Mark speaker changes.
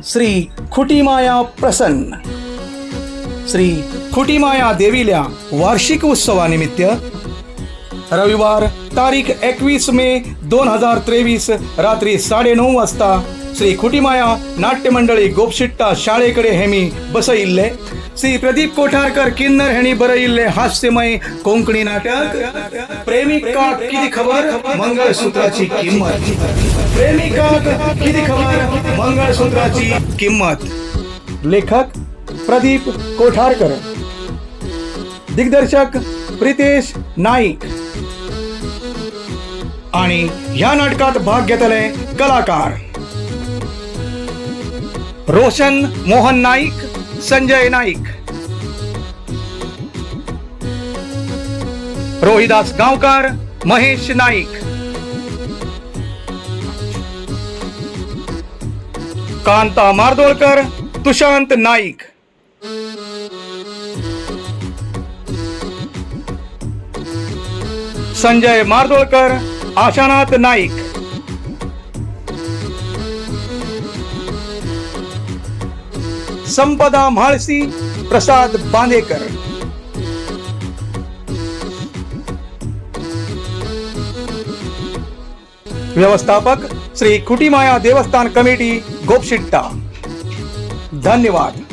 Speaker 1: श्री खुटीमाया प्रसन्न श्री खुटीमाया देवील्या वार्षिक उत्सवानिमित्त रविवार तारीख 21 मे 2023 रात्री 9:30 वाजता श्री खुटीमाया नाट्य मंडळी गोपशिट्टा शाळेकडे हेमी बसइल्ले श्री प्रदीप कोठारकर किन्नर हेणी बरइल्ले हास्यमय कोंकणी नाटक प्रेमिका किती खबर मंगळसूत्राची किंमत प्रेमिका किती खबर मंगळसूत्राची किंमत लेखक प्रदीप कोठारकर दिग्दर्शक प्रितेश नाईक आणि ह्या नाटकात भाग घेतले कलाकार रोशन मोहन नाईक, संजय नाईक, रोहिदास गावकर, महेश नाईक, कांता मार्दोळकर, तुशांत नाईक, संजय मार्दोळकर, आशानाथ नाईक, संपदा म्हाळसी, प्रसाद बांदेकर, व्यवस्थापक श्री खुटीमाया देवस्थान कमिटी गोपशिट्टा। धन्यवाद।